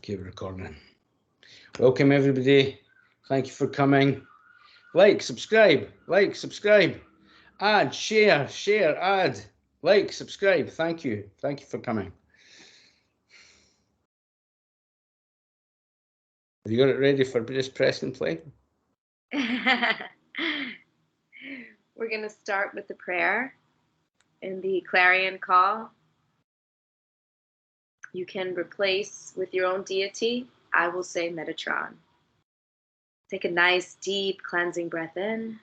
Okay, we're recording. Welcome, everybody. Thank you for coming. Like, subscribe, add, share, add, like, subscribe. Thank you. Thank you for coming. Have you got it ready for just press and play? We're going to start with the prayer in the clarion call. You can replace with your own deity. I will say Metatron. Take a nice, deep, cleansing breath in.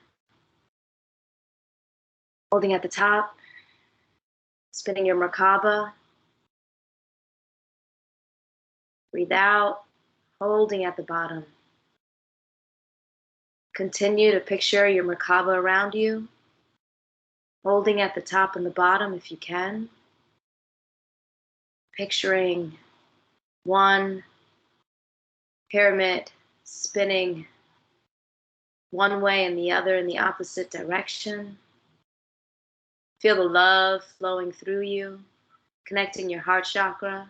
Holding at the top. Spinning your Merkaba. Breathe out. Holding at the bottom. Continue to picture your Merkaba around you. Holding at the top and the bottom if you can. Picturing one pyramid spinning one way and the other in the opposite direction. Feel the love flowing through you, connecting your heart chakra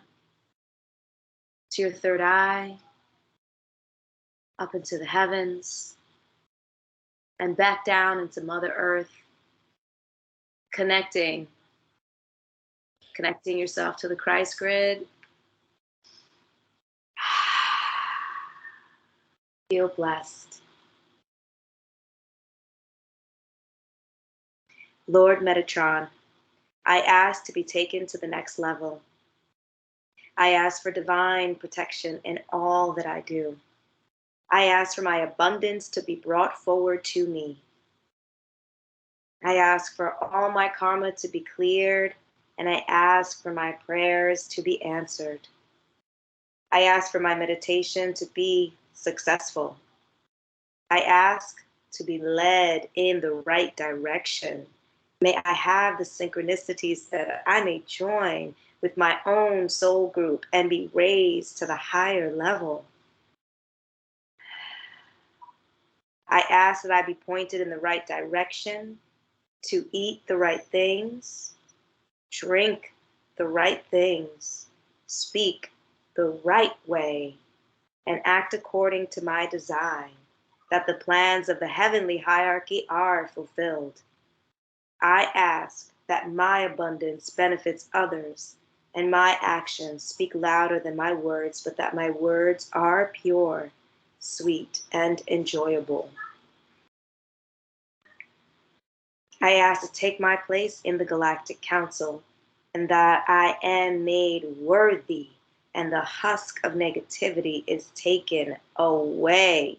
to your third eye, up into the heavens, and back down into Mother Earth, connecting yourself to the Christ grid. Feel blessed. Lord Metatron, I ask to be taken to the next level. I ask for divine protection in all that I do. I ask for my abundance to be brought forward to me. I ask for all my karma to be cleared, and I ask for my prayers to be answered. I ask for my meditation to be successful. I ask to be led in the right direction. May I have the synchronicities that I may join with my own soul group and be raised to the higher level. I ask that I be pointed in the right direction, to eat the right things, drink the right things, speak the right way, and act according to my design, that the plans of the heavenly hierarchy are fulfilled. I ask that my abundance benefits others, and my actions speak louder than my words, but that my words are pure, sweet, and enjoyable. I ask to take my place in the Galactic Council, and that I am made worthy, and the husk of negativity is taken away.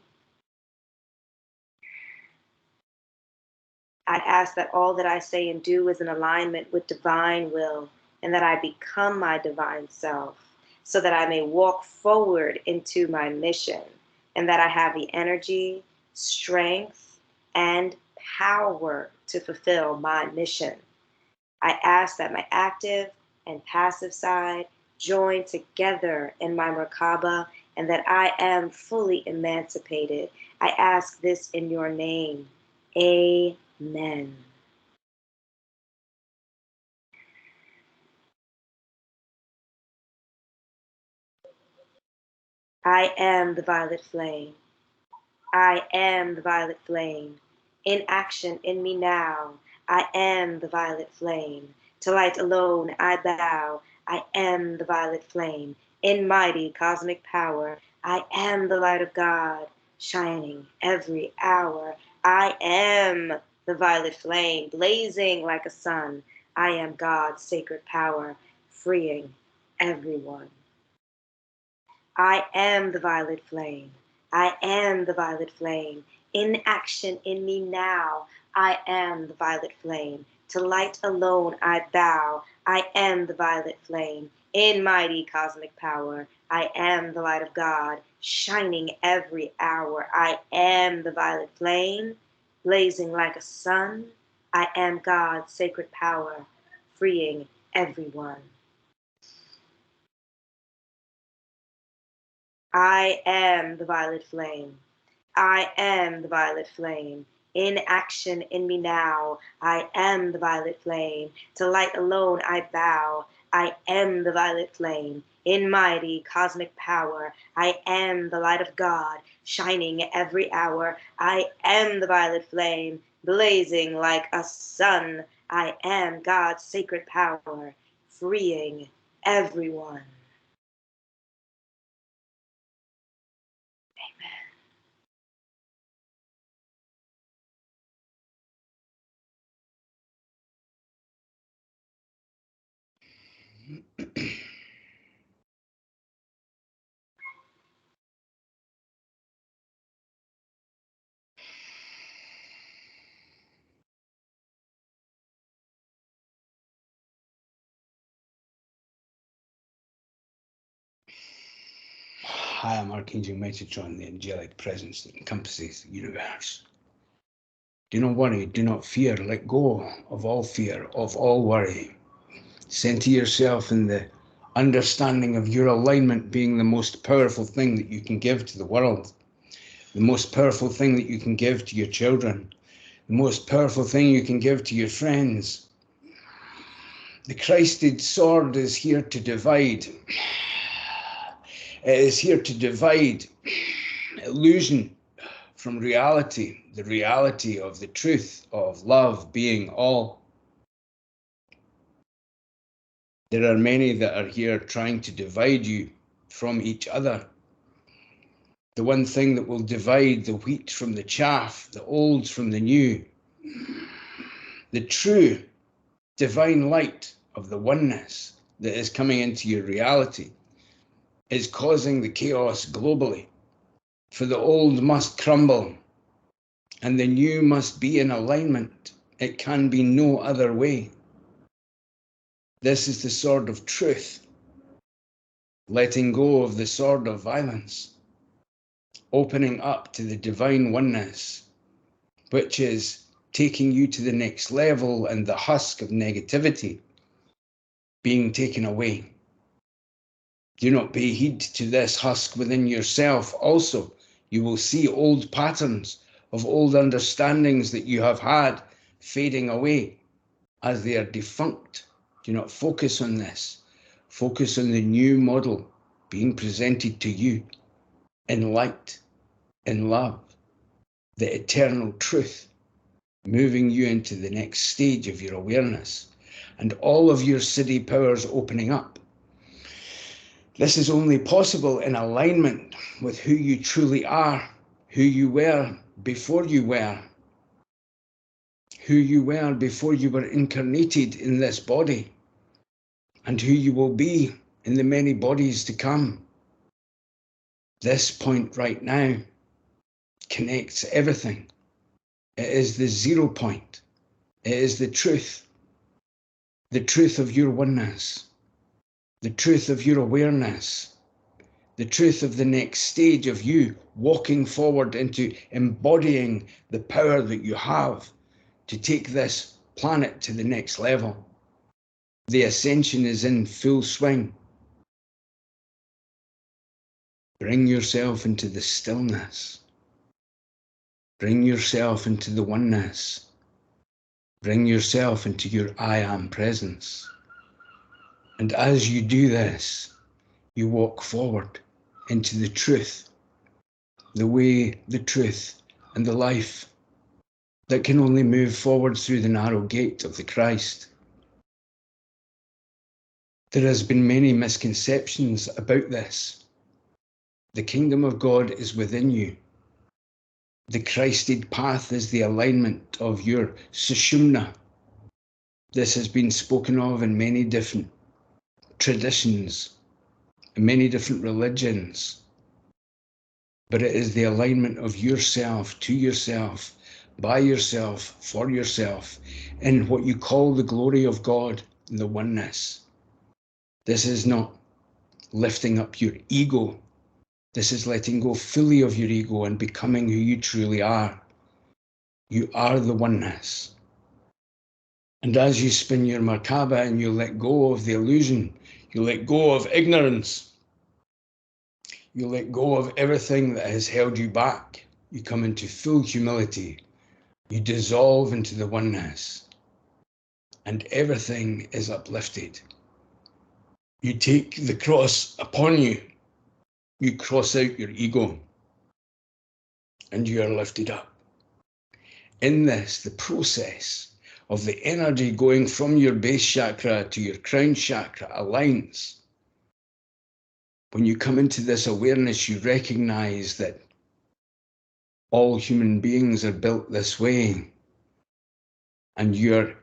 I ask that all that I say and do is in alignment with divine will, and that I become my divine self, so that I may walk forward into my mission, and that I have the energy, strength, and power to fulfill my mission. I ask that my active and passive side join together in my Merkaba, and that I am fully emancipated. I ask this in your name. Amen. I am the violet flame. I am the violet flame. In action in me now. I am the violet flame. To light alone I bow. I am the violet flame. In mighty cosmic power. I am the light of God, shining every hour. I am the violet flame, blazing like a sun. I am God's sacred power, freeing everyone. I am the violet flame. I am the violet flame. In action in me now. I am the violet flame. To light alone I bow. I am the violet flame. In mighty cosmic power. I am the light of God, shining every hour. I am the violet flame, blazing like a sun. I am God's sacred power, freeing everyone. I am the violet flame. I am the violet flame. In action in me now. I am the violet flame. To light alone I bow. I am the violet flame. In mighty cosmic power, I am the light of God, shining every hour. I am the violet flame, blazing like a sun. I am God's sacred power, freeing everyone. I am Archangel Metatron, the angelic presence that encompasses the universe. Do not worry, do not fear, let go of all fear, of all worry. Center yourself in the understanding of your alignment being the most powerful thing that you can give to the world, the most powerful thing that you can give to your children, the most powerful thing you can give to your friends. The Christed sword is here to divide. It is here to divide illusion from reality, the reality of the truth of love being all. There are many that are here trying to divide you from each other. The one thing that will divide the wheat from the chaff, the old from the new, the true divine light of the oneness that is coming into your reality is causing the chaos globally. For the old must crumble and the new must be in alignment. It can be no other way. This is the sword of truth, letting go of the sword of violence, opening up to the divine oneness, which is taking you to the next level, and the husk of negativity being taken away. Do not pay heed to this husk within yourself. Also, you will see old patterns of old understandings that you have had fading away as they are defunct. Do not focus on this. Focus on the new model being presented to you in light, in love, the eternal truth, moving you into the next stage of your awareness and all of your city powers opening up. This is only possible in alignment with who you truly are, who you were before you were, who you were before you were incarnated in this body, and who you will be in the many bodies to come. This point right now connects everything. It is the 0 point. It is the truth of your oneness, the truth of your awareness, the truth of the next stage of you walking forward into embodying the power that you have to take this planet to the next level. The ascension is in full swing. Bring yourself into the stillness. Bring yourself into the oneness. Bring yourself into your I am presence. And as you do this, you walk forward into the truth, the way, the truth, and the life that can only move forward through the narrow gate of the Christ. There has been many misconceptions about this. The kingdom of God is within you. The Christed path is the alignment of your sushumna. This has been spoken of in many different traditions, in many different religions. But it is the alignment of yourself to yourself, by yourself, for yourself, in what you call the glory of God, the oneness. This is not lifting up your ego. This is letting go fully of your ego and becoming who you truly are. You are the oneness. And as you spin your Merkaba and you let go of the illusion, you let go of ignorance, you let go of everything that has held you back, you come into full humility, you dissolve into the oneness, and everything is uplifted. You take the cross upon you. You cross out your ego and you are lifted up. In this, the process of the energy going from your base chakra to your crown chakra aligns. When you come into this awareness, you recognize that all human beings are built this way, and you're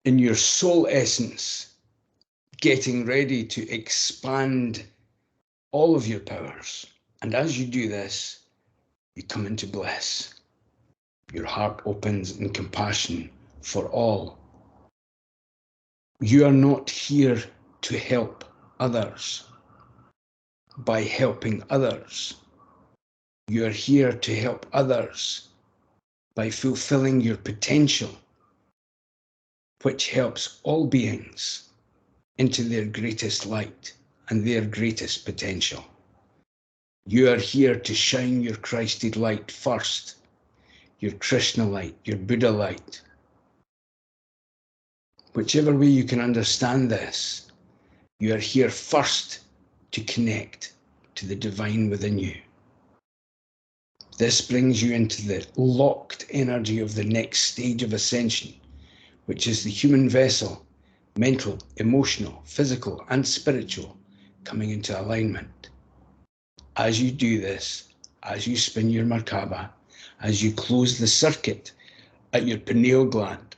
in your soul essence getting ready to expand all of your powers. And as you do this, you come into bliss. Your heart opens in compassion for all. You are not here to help others by helping others. You are here to help others by fulfilling your potential, which helps all beings into their greatest light and their greatest potential. You are here to shine your Christed light first, your Krishna light, your Buddha light. Whichever way you can understand this, you are here first to connect to the divine within you. This brings you into the locked energy of the next stage of ascension, which is the human vessel, mental, emotional, physical, and spiritual, coming into alignment. As you do this, as you spin your Merkaba, as you close the circuit at your pineal gland,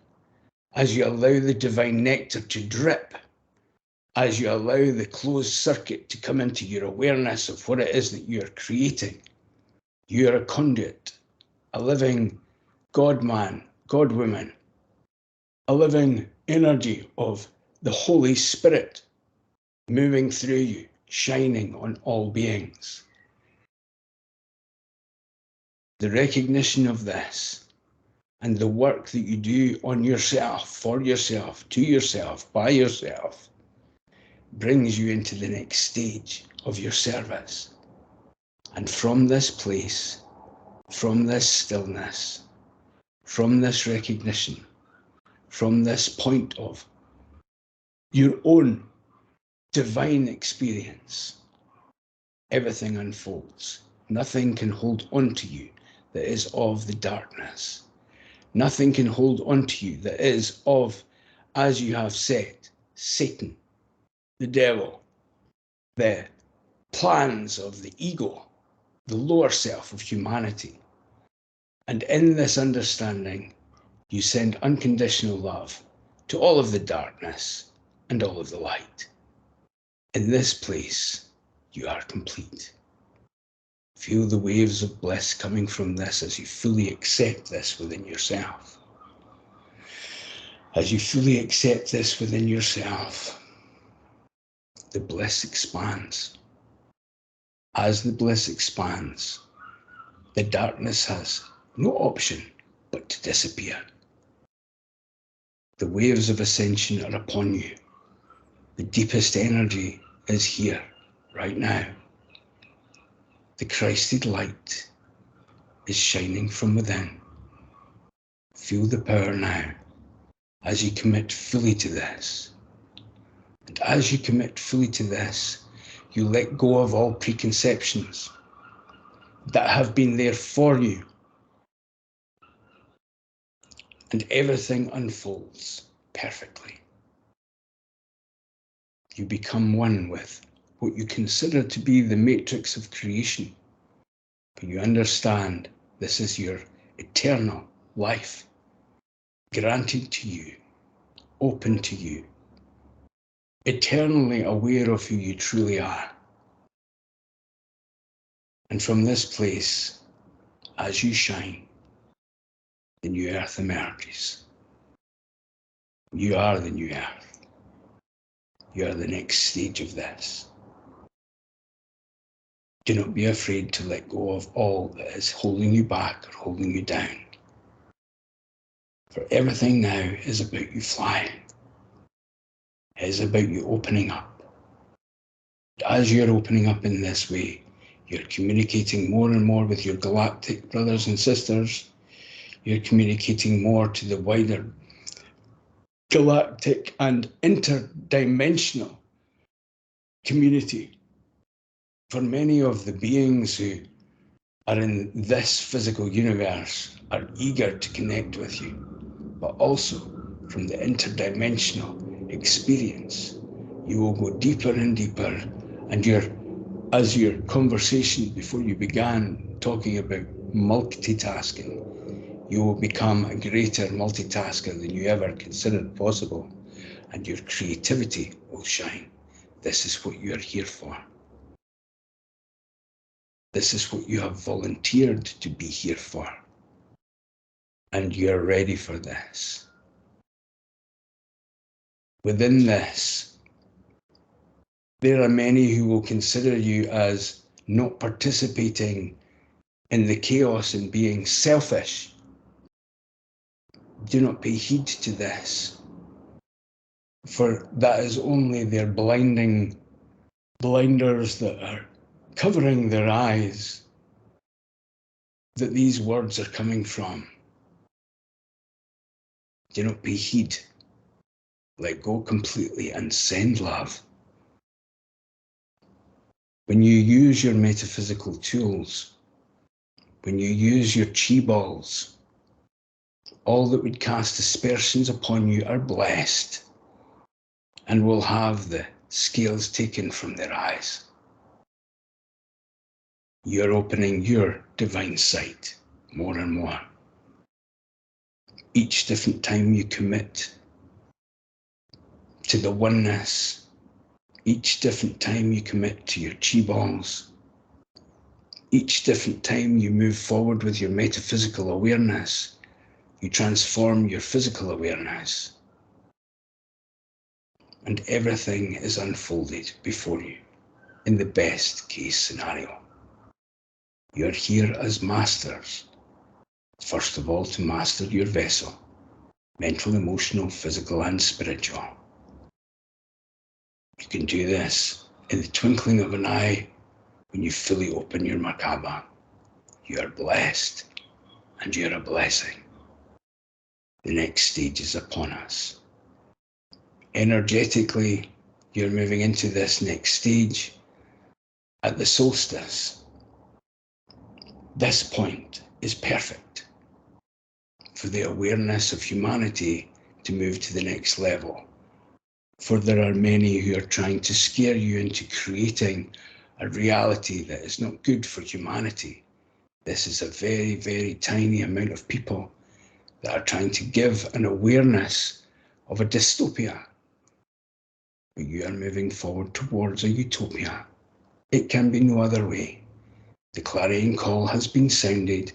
as you allow the divine nectar to drip, as you allow the closed circuit to come into your awareness of what it is that you are creating, you are a conduit, a living God-man, God-woman, a living energy of the Holy Spirit moving through you, shining on all beings. The recognition of this and the work that you do on yourself, for yourself, to yourself, by yourself, brings you into the next stage of your service. And from this place, from this stillness, from this recognition, from this point of your own divine experience, everything unfolds. Nothing can hold on to you that is of the darkness. Nothing can hold on to you that is of, as you have said, Satan, the devil, the plans of the ego, the lower self of humanity. And in this understanding, you send unconditional love to all of the darkness and all of the light. In this place, you are complete. Feel the waves of bliss coming from this as you fully accept this within yourself. As you fully accept this within yourself, the bliss expands. As the bliss expands, the darkness has no option but to disappear. The waves of ascension are upon you. The deepest energy is here, right now. The Christed light is shining from within. Feel the power now as you commit fully to this. And as you commit fully to this, you let go of all preconceptions that have been there for you. And everything unfolds perfectly. You become one with what you consider to be the matrix of creation. But you understand this is your eternal life, granted to you, open to you, eternally aware of who you truly are. And from this place, as you shine, the new earth emerges. You are the new earth. You are the next stage of this. Do not be afraid to let go of all that is holding you back or holding you down. For everything now is about you flying. It is about you opening up. As you're opening up in this way, you're communicating more and more with your galactic brothers and sisters. You're communicating more to the wider galactic and interdimensional community. For many of the beings who are in this physical universe are eager to connect with you, but also from the interdimensional experience, you will go deeper and deeper, and as your conversation before you began talking about multitasking, you will become a greater multitasker than you ever considered possible, and your creativity will shine. This is what you are here for. This is what you have volunteered to be here for. And you're ready for this. Within this, there are many who will consider you as not participating in the chaos and being selfish. Do not pay heed to this, for that is only their blinders that are covering their eyes that these words are coming from. Do not pay heed. Let go completely and send love. When you use your metaphysical tools, when you use your chi balls, all that would cast aspersions upon you are blessed and will have the scales taken from their eyes. You're opening your divine sight more and more. Each different time you commit to the oneness, each different time you commit to your chi balls, each different time you move forward with your metaphysical awareness, you transform your physical awareness. And everything is unfolded before you in the best case scenario. You're here as masters. First of all, to master your vessel, mental, emotional, physical, and spiritual. You can do this in the twinkling of an eye when you fully open your Merkaba. You are blessed and you're a blessing. The next stage is upon us. Energetically, you're moving into this next stage at the solstice. This point is perfect for the awareness of humanity to move to the next level. For there are many who are trying to scare you into creating a reality that is not good for humanity. This is a very, very tiny amount of people that are trying to give an awareness of a dystopia. But you are moving forward towards a utopia. It can be no other way. The clarion call has been sounded,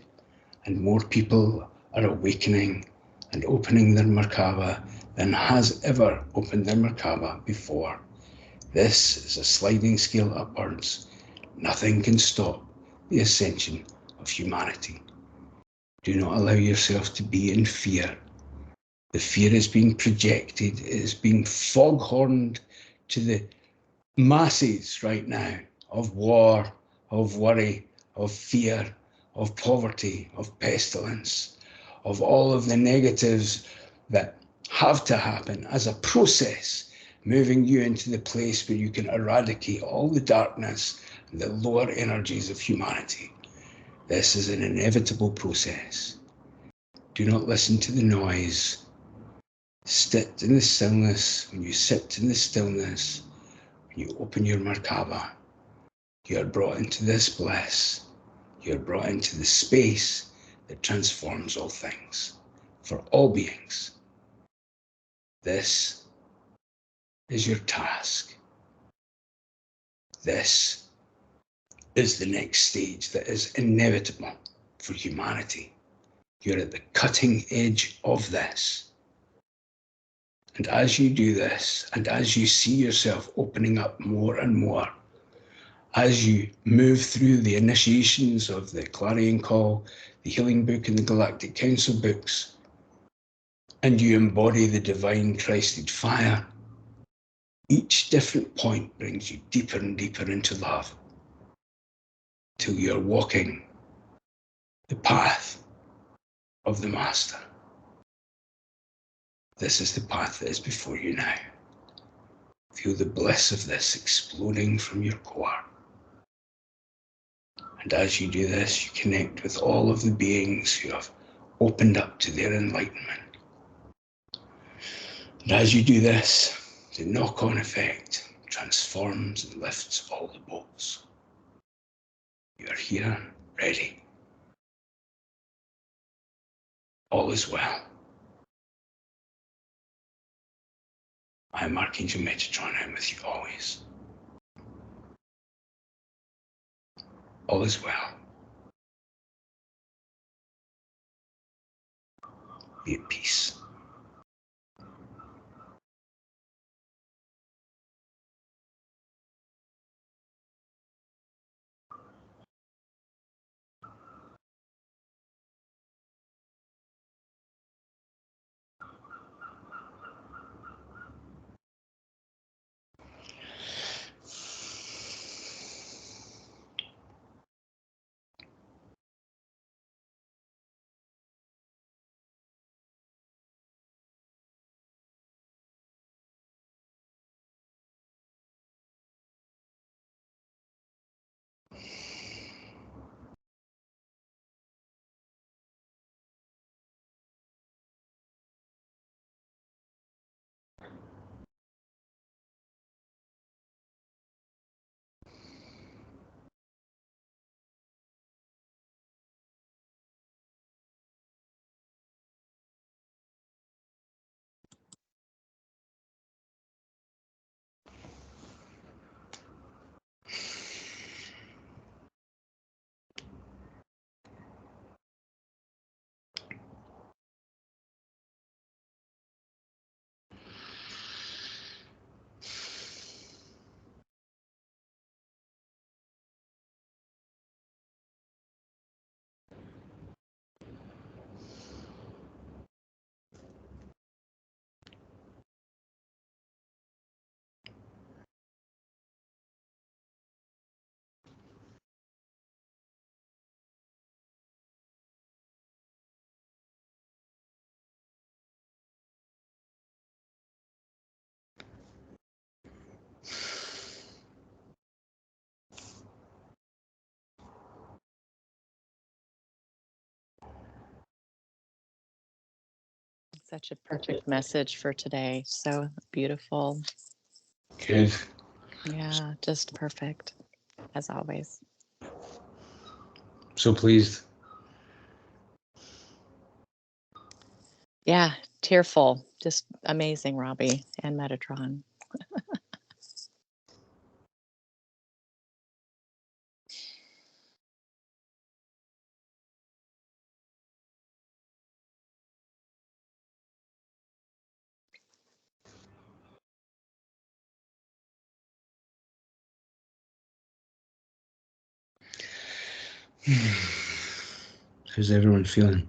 and more people are awakening and opening their Merkaba than has ever opened their Merkaba before. This is a sliding scale upwards. Nothing can stop the ascension of humanity. Do not allow yourself to be in fear. The fear is being projected, it is being foghorned to the masses right now of war, of worry, of fear, of poverty, of pestilence, of all of the negatives that have to happen as a process, moving you into the place where you can eradicate all the darkness and the lower energies of humanity. This is an inevitable process. Do not listen to the noise. Sit in the stillness. When you sit in the stillness, when you open your Merkaba, you are brought into this bliss. You are brought into the space that transforms all things for all beings. This is your task. This is the next stage that is inevitable for humanity. You're at the cutting edge of this. And as you do this, and as you see yourself opening up more and more, as you move through the initiations of the Clarion Call, the Healing Book, and the Galactic Council books, and you embody the divine Christed fire, each different point brings you deeper and deeper into love, till you're walking the path of the Master. This is the path that is before you now. Feel the bliss of this exploding from your core. And as you do this, you connect with all of the beings who have opened up to their enlightenment. And as you do this, the knock-on effect transforms and lifts all the boats. You are here, ready. All is well. I am Archangel Metatron. I am with you always. All is well. Be at peace. Such a perfect message for today. So beautiful. Good. Yeah, just perfect, as always. So pleased. Yeah, tearful. Just amazing, Robbie and Metatron. How's everyone feeling?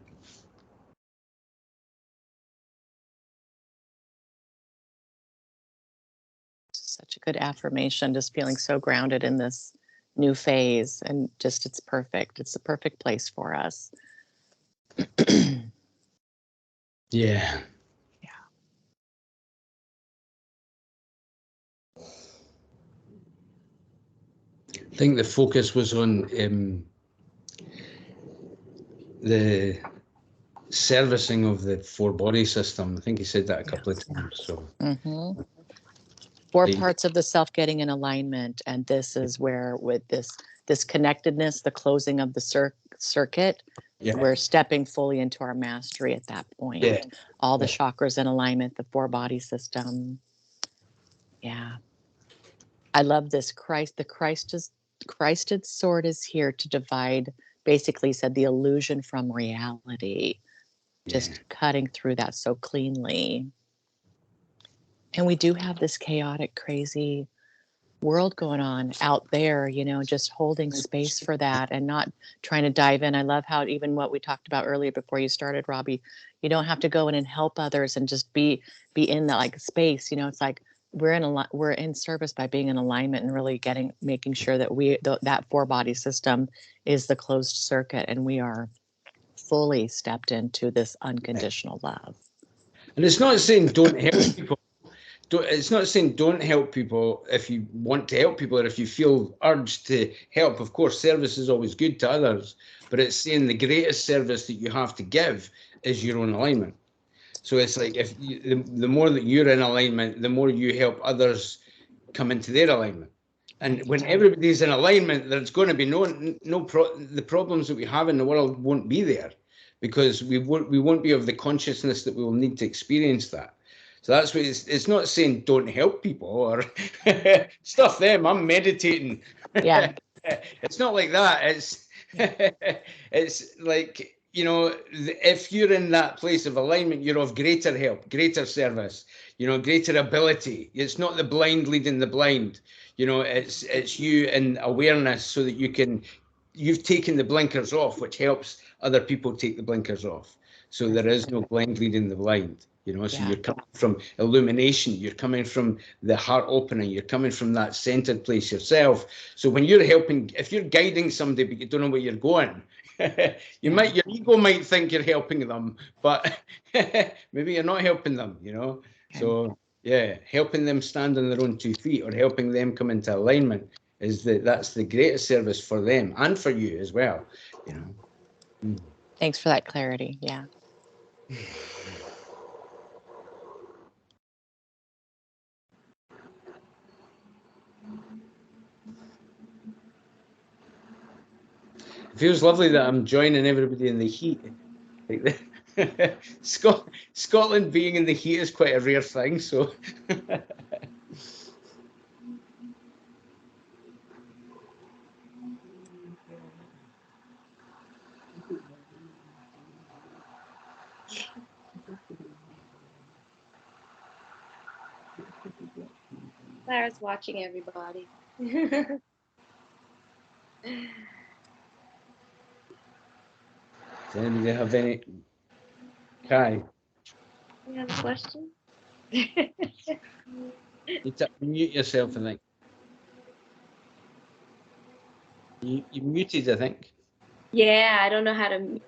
Such a good affirmation, just feeling so grounded in this new phase, and just it's perfect. It's the perfect place for us. Yeah. I think the focus was on the servicing of the four body system. I think he said that a couple of times. So Four parts of the self getting in alignment, and this is where, with this connectedness, the closing of the circuit, we're stepping fully into our mastery at that point. All the chakras in alignment, the four body system. Yeah, I love this. The Christed sword is here to divide. Basically, said the illusion from reality. Just cutting through that so cleanly. And we do have this chaotic, crazy world going on out there, you know, just holding space for that and not trying to dive in. I love how even what we talked about earlier before you started, Robbie, you don't have to go in and help others and just be in that like space. You know, it's like we're in service by being in alignment and really making sure that that four body system is the closed circuit, and we are fully stepped into this unconditional love. And it's not saying don't help people. it's not saying don't help people if you want to help people or if you feel urged to help. Of course, service is always good to others, but it's saying the greatest service that you have to give is your own alignment. So it's like if you, the more that you're in alignment, the more you help others come into their alignment. And when everybody's in alignment, there's going to be the problems that we have in the world won't be there, because we won't be of the consciousness that we will need to experience that. So that's what it's not saying don't help people or stuff them. I'm meditating. Yeah. It's not like that. It's like, you know, if you're in that place of alignment, you're of greater help, greater service, you know, greater ability. It's not the blind leading the blind. You know, it's you in awareness so that you've taken the blinkers off, which helps other people take the blinkers off. So there is no blind leading the blind. You know, so you're coming from illumination, you're coming from the heart opening, you're coming from that centered place yourself. So when you're helping, if you're guiding somebody but you don't know where you're going, your ego might think you're helping them, but maybe you're not helping them, you know. So yeah, helping them stand on their own 2 feet or helping them come into alignment that's the greatest service for them and for you as well, you know. Thanks for that clarity. Yeah. It feels lovely that I'm joining everybody in the heat. Like Scotland being in the heat is quite a rare thing, so. Clara's watching everybody. Does anybody have any? Kai, You have a question? you mute yourself, I think. You muted, I think. Yeah, I don't know how to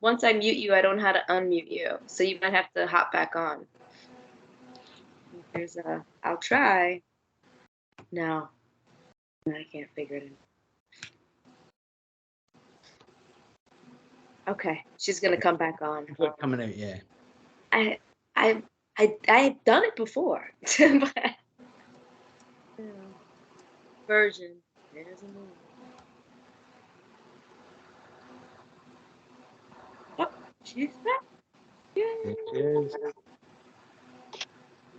once I mute you, I don't know how to unmute you. So you might have to hop back on. I'll try. No, I can't figure it out. Okay, she's gonna come back on. Coming out, yeah. I've done it before, but version. There's a new. Oh, she's back. Yay.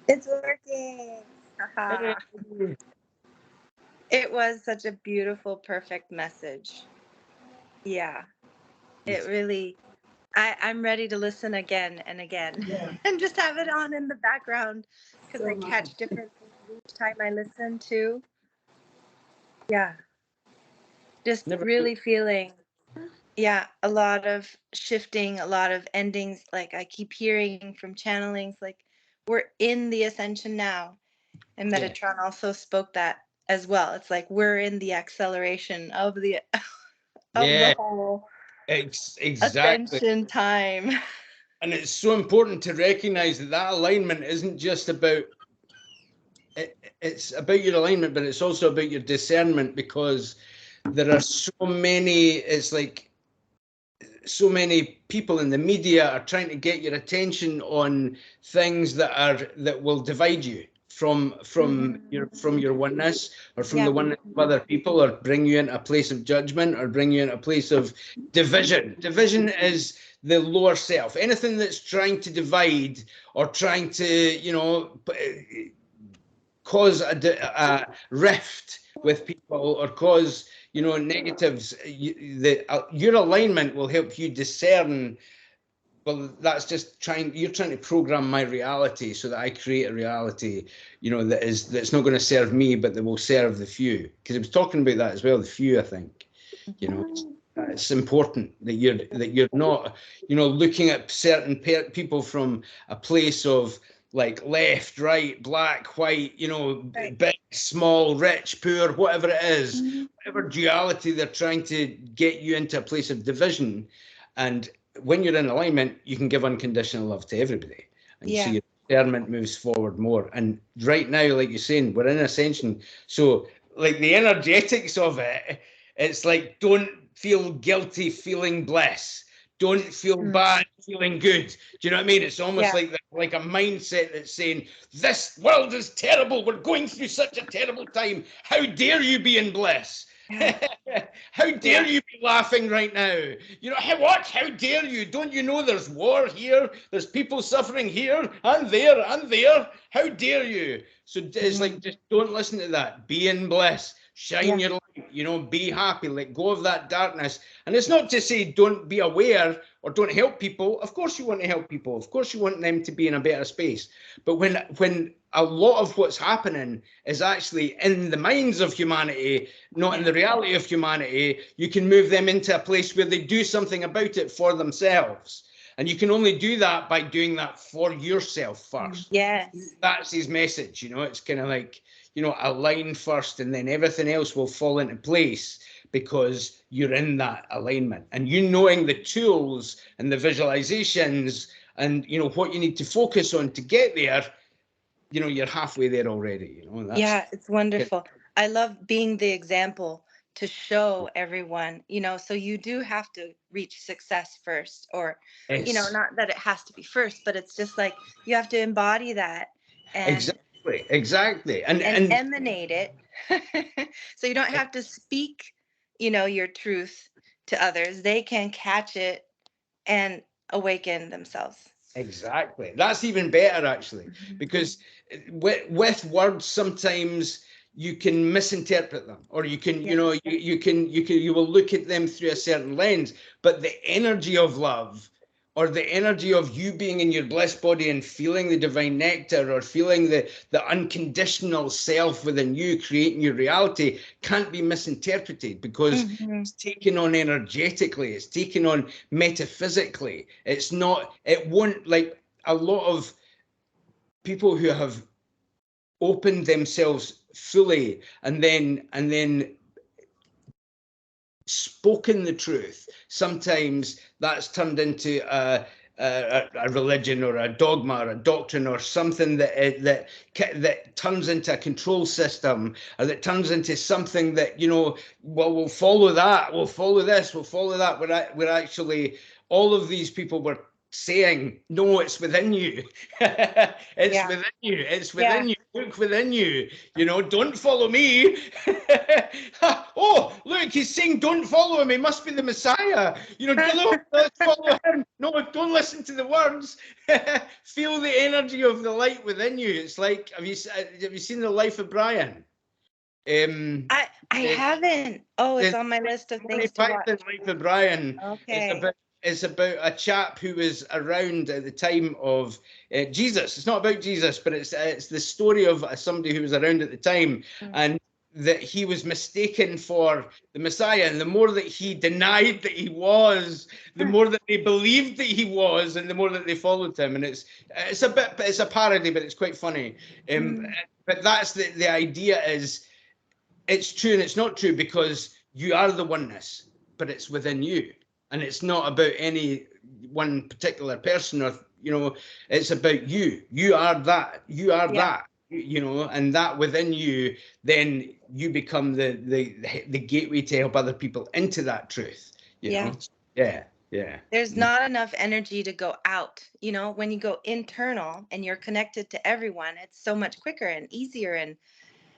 It's working. It was such a beautiful, perfect message. Yeah. It really, I'm ready to listen again and again and just have it on in the background because I catch different things each time I listen too. Yeah. Just really feeling, a lot of shifting, a lot of endings. Like I keep hearing from channelings, like we're in the ascension now. And Metatron also spoke that as well. It's like we're in the acceleration of the whole exactly ascension time. And it's so important to recognize that alignment isn't just about it's about your alignment, but it's also about your discernment, because there are so many, it's like so many people in the media are trying to get your attention on things that will divide you from your oneness, or from the oneness of other people, or bring you into a place of judgment, or bring you into a place of division. Division is the lower self. Anything that's trying to divide or trying to, you know, cause a rift with people, or cause, you know, negatives, your alignment will help you discern, well, that's just you're trying to program my reality so that I create a reality, you know, that's not going to serve me, but that will serve the few. Because I was talking about that as well, the few, I think, you know, it's important that you're not, you know, looking at certain people from a place of like left, right, black, white, you know, big, small, rich, poor, whatever it is, whatever duality they're trying to get you into a place of division. And when you're in alignment, you can give unconditional love to everybody. And so discernment moves forward more. And right now, like you're saying, we're in ascension. So like the energetics of it, it's like, don't feel guilty feeling bliss. Don't feel bad feeling good. Do you know what I mean? It's almost like a mindset that's saying, this world is terrible. We're going through such a terrible time. How dare you be in bliss? How dare you be laughing right now? You know, how dare you? Don't you know there's war here? There's people suffering here and there and there. How dare you? So it's like, just don't listen to that. Be in bliss. Shine your light, you know, be happy, let go of that darkness. And it's not to say don't be aware or don't help people. Of course you want to help people. Of course you want them to be in a better space. But when a lot of what's happening is actually in the minds of humanity, not in the reality of humanity, you can move them into a place where they do something about it for themselves. And you can only do that by doing that for yourself first. Yes. That's his message, you know. It's kind of like, you know, align first and then everything else will fall into place because you're in that alignment. And you knowing the tools and the visualizations and, you know, what you need to focus on to get there, you know, you're halfway there already, you know. Yeah, it's wonderful. I love being the example to show everyone, you know, so you do have to reach success first, or, you know, not that it has to be first, but it's just like you have to embody that and exactly and emanate it. So you don't have to speak, you know, your truth to others. They can catch it and awaken themselves. Exactly. That's even better, actually, because with words sometimes you can misinterpret them, or you can, you know, you will look at them through a certain lens, but the energy of love, or the energy of you being in your blessed body and feeling the divine nectar, or feeling the unconditional self within you creating your reality, can't be misinterpreted, because it's taken on energetically, it's taken on metaphysically. It's not, it won't, like a lot of people who have opened themselves fully and then spoken the truth, sometimes that's turned into a religion or a dogma or a doctrine or something that turns into a control system, or that turns into something that, you know, well, we'll follow that, we'll follow this, we'll follow that. We're actually, all of these people were saying, no, it's within you. It's within you. It's within you. Look within you. You know, don't follow me. Oh, look, he's saying don't follow him. He must be the Messiah. You know, let's follow him. No, don't listen to the words. Feel the energy of the light within you. It's like, have you seen The Life of Brian? I haven't. Oh, it's on my list of things to watch. The Life of Brian. Okay. It's about a chap who was around at the time of Jesus. It's not about Jesus, but it's the story of somebody who was around at the time, and that he was mistaken for the Messiah. And the more that he denied that he was, the more that they believed that he was, and the more that they followed him. And it's a parody, but it's quite funny. But that's the idea is, it's true and it's not true, because you are the oneness, but it's within you. And it's not about any one particular person, or, you know, it's about you. You are that. You are that. You know, and that within you, then you become the gateway to help other people into that truth. You know? Yeah. There's not enough energy to go out. You know, when you go internal and you're connected to everyone, it's so much quicker and easier. And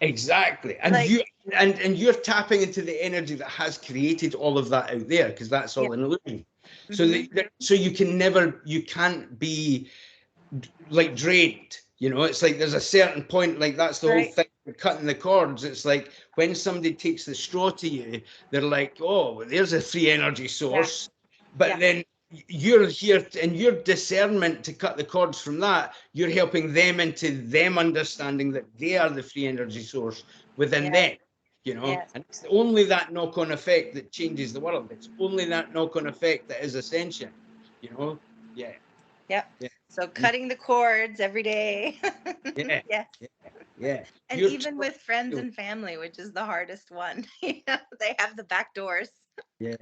exactly. And like, you're tapping into the energy that has created all of that out there, because that's all an illusion. So you can't be like drained. You know, it's like there's a certain point, like that's the whole thing with cutting the cords. It's like when somebody takes the straw to you, they're like, oh, there's a free energy source. But then you're here, and your discernment to cut the cords from that, you're helping them into them understanding that they are the free energy source within them. You know, and it's only that knock-on effect that changes the world. It's only that knock-on effect that is ascension. You know, So cutting the cords every day. Yeah. Yes. Yeah. And even with friends and family, which is the hardest one, you know, they have the back doors. Yeah,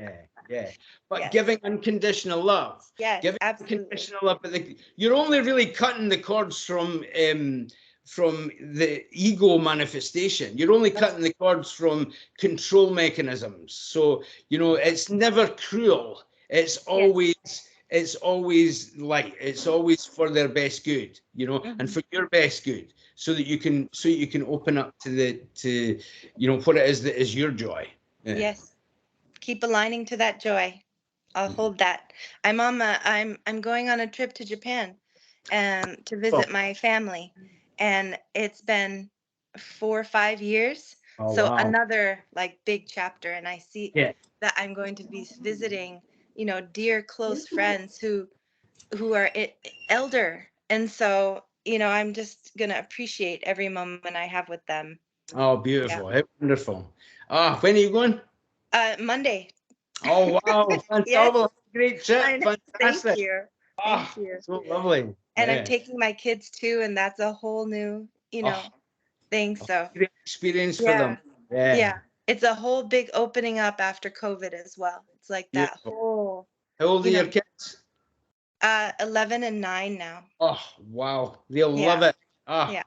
yeah. But Yes. giving unconditional love. Yes, Giving absolutely. unconditional love. But you're only really cutting the cords from the ego manifestation. You're only cutting the cords from control mechanisms. So, you know, it's never cruel. It's always light. It's always for their best good, you know, and for your best good, so that you can open up to you know, what it is that is your joy. Yeah. Yes. Keep aligning to that joy. I'll hold that. I'm going on a trip to Japan to visit my family, and it's been 4 or 5 years. Oh, So wow. another like big chapter, and I see that I'm going to be visiting, you know, dear close friends who are elder, and so, you know, I'm just gonna appreciate every moment I have with them. Oh, beautiful. How wonderful. Ah, when are you going? Monday. Oh, wow. Yes. Great trip. I know. Fantastic. Thank you. Ah, Thank you. so lovely. And I'm Yeah. taking my kids too, and that's a whole new, you know, thing. So Great experience for them. Yeah. yeah, it's a whole big opening up after COVID as well. It's like that Beautiful. whole, How old are you know, your kids? 11 and 9 now. Oh, wow. They'll love it. Ah, Yeah.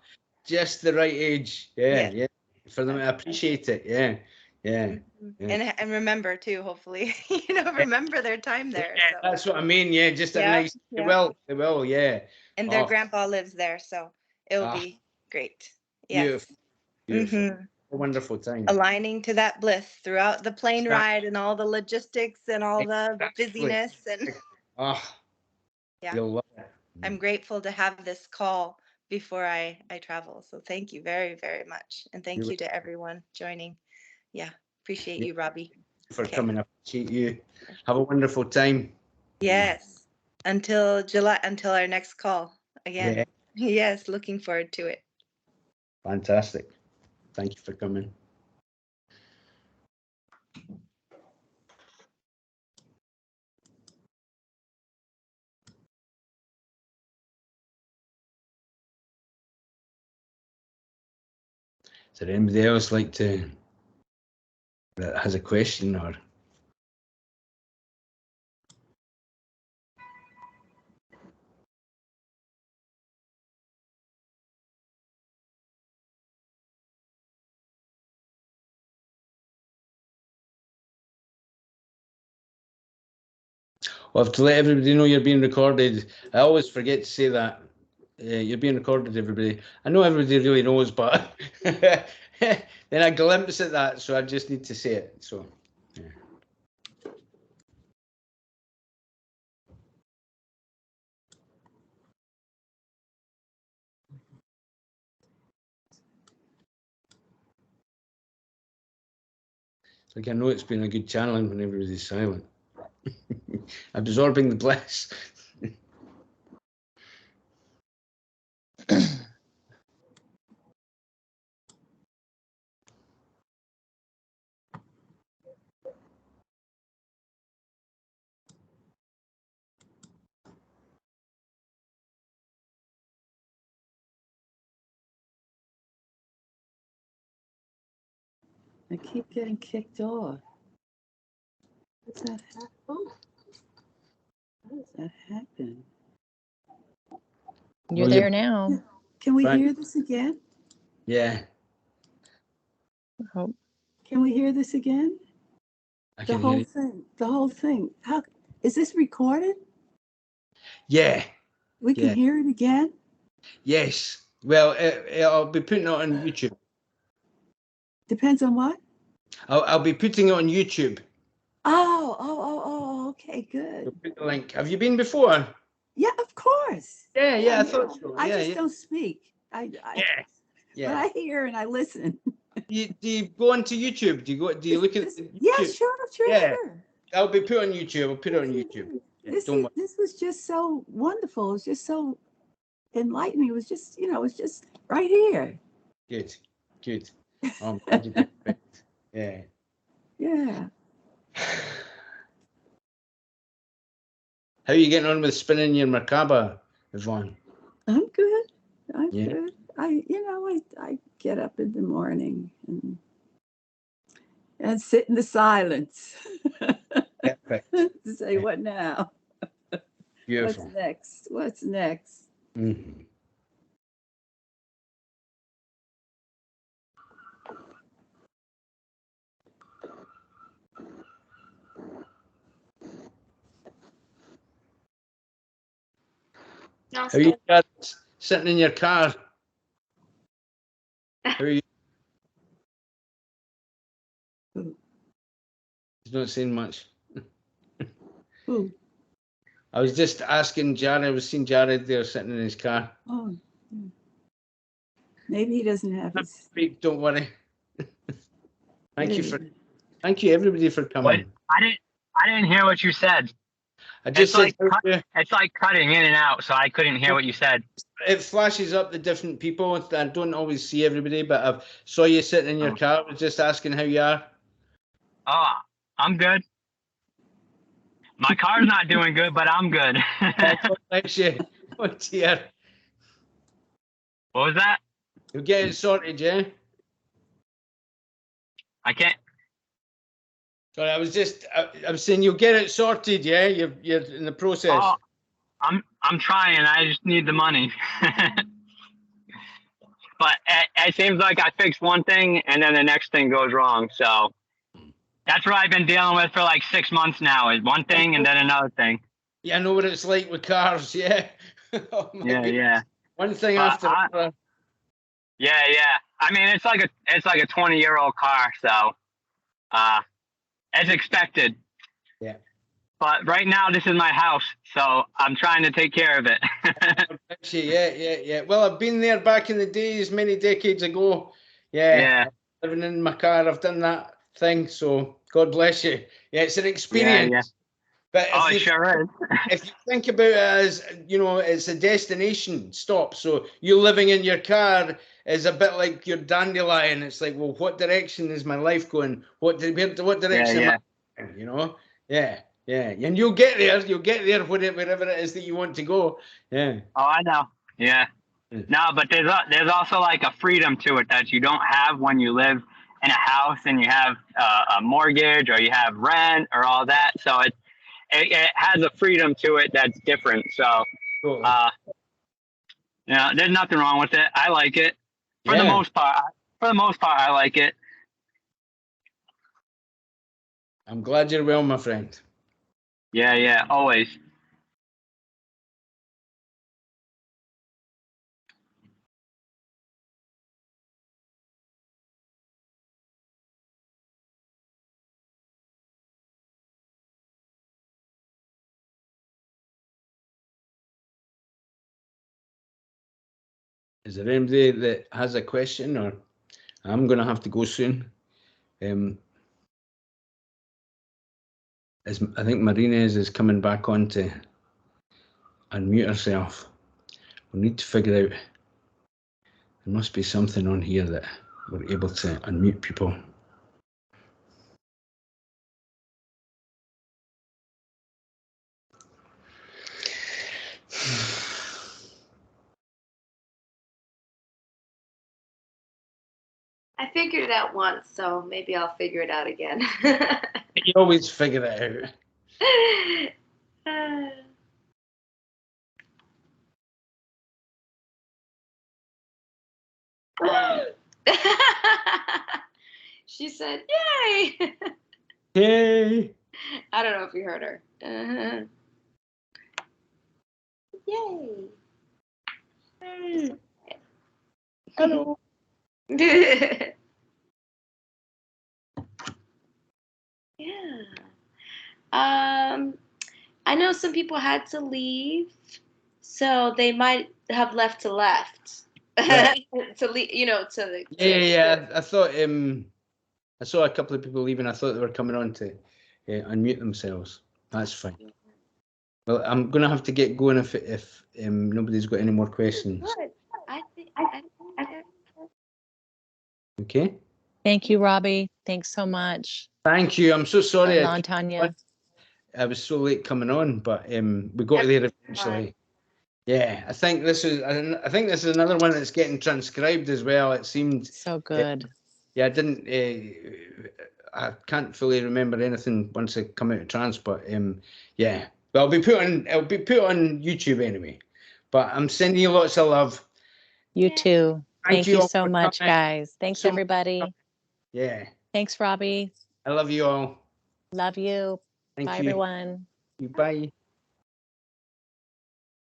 just the right age. Yeah, Yes. yeah. For them to appreciate it. Yeah. Yeah. Yeah. And remember too, hopefully, you know, remember their time there. Yeah, So that's what I mean. Yeah, just a nice. They yeah. will. Yeah. And their grandpa lives there, so it'll be great. Yes. Beautiful. A wonderful time. Aligning to that bliss throughout the plane ride and all the logistics and all the busyness and yeah. You'll love it. I'm grateful to have this call before I travel. So thank you very, very much. And thank you to everyone joining. Yeah. Appreciate you, Robbie. For coming. I appreciate you. Have a wonderful time. Yes. Until July, until our next call again. Yeah. Yes. Looking forward to it. Fantastic. Thank you for coming. Is there anybody else that has a question or? Well, I have to let everybody know you're being recorded. I always forget to say that. You're being recorded, everybody. I know everybody really knows, but then I glimpse at that, so I just need to say it. So, yeah. It's like I know it's been a good channeling when everybody's silent. Absorbing the bliss. I keep getting kicked off. Does that happen? Oh. How does that happen? You're there now. Can we hear this again? Yeah. Oh. Can we hear this again? The whole thing. The whole thing. How is this recorded? Yeah. We can hear it again? Yes. Well, I'll be putting it on YouTube. Depends on what? I'll be putting it on YouTube. Oh, okay, good. I'll put the link. Have you been before? Yeah, of course. Yeah, I thought so. I just don't speak. Yeah. But I hear and I listen. Do you go onto YouTube? Do you look at YouTube? Yeah, sure. I'll be put on YouTube. I'll put it on YouTube. This was just so wonderful. It was just so enlightening. It was just, it was just right here. Good. I'm glad you did it. Yeah. Yeah. How are you getting on with spinning your Merkaba? Yvonne? I'm good. I'm Yeah. good. I get up in the morning and sit in the silence. Perfect. To say, what now? Beautiful. What's next? What's next? Mm-hmm. No, How are you guys sitting in your car? How are you? He's not saying much. Who? I was just asking Jared. I was seeing Jared there sitting in his car. Oh, yeah. Maybe he doesn't have his. Don't worry. Thank you everybody for coming. What? I didn't hear what you said. I just said It's like cutting in and out, so I couldn't hear what you said. it flashes up the different people. I don't always see everybody, but I saw you sitting in your car. I was just asking how you are. Oh, I'm good. My car's not doing good, but I'm good. Thanks, you. Oh dear. What was that? You'll get it sorted, yeah? I can't. Sorry, I was saying you'll get it sorted, yeah? You're in the process. Oh, I'm trying. I just need the money. But it seems like I fix one thing and then the next thing goes wrong. So that's what I've been dealing with for like 6 months now, is one thing and then another thing. Yeah, I know what it's like with cars, yeah. Oh my goodness. Yeah. One thing after another. Yeah. I mean, it's like a 20-year-old car, so it's expected. Yeah. But right now, this is my house, so I'm trying to take care of it. Yeah. Well, I've been there back in the days, many decades ago. Yeah. Living in my car, I've done that thing, so God bless you. Yeah, it's an experience. Yeah. But it sure is. if you think about it as, it's a destination stop. So you living in your car is a bit like your dandelion. It's like, well, what direction is my life going? What direction am I going, Yeah. And you'll get there. You'll get there wherever it is that you want to go. Yeah. Oh, I know. Yeah. No, but there's also like a freedom to it that you don't have when you live in a house and you have a mortgage or you have rent or all that. So it has a freedom to it that's different. So, there's nothing wrong with it. I like it for the most part. I like it. I'm glad you're well, my friend. Yeah, always. Is there anybody that has a question, or I'm going to have to go soon? I think Marina's is coming back on to unmute herself. We need to figure out, there must be something on here that we're able to unmute people. I figured it out once, so maybe I'll figure it out again. You always figure it out. She said, "Yay!" Yay! I don't know if you heard her. Yay! Hello. Yeah. I know some people had to leave, so they might have left to left. Right. To leave, to Yeah. I thought I saw a couple of people leaving. I thought they were coming on to unmute themselves. That's fine. Well, I'm gonna have to get going if nobody's got any more questions. Good. I think. Okay. Thank you, Robbie. Thanks so much. Thank you. I'm so sorry. Tanya. I was so late coming on, but we got there eventually. Yeah, I think this is another one that's getting transcribed as well. It seemed So good. Yeah, I didn't. I can't fully remember anything once I come out of trance, but yeah. But it'll be put on YouTube anyway. But I'm sending you lots of love. You too. Thank you all so for much, coming. guys. Thanks, So much. everybody. Yeah, Thanks, Robbie. I love you all. Love you. Thank Bye, you. everyone. Bye.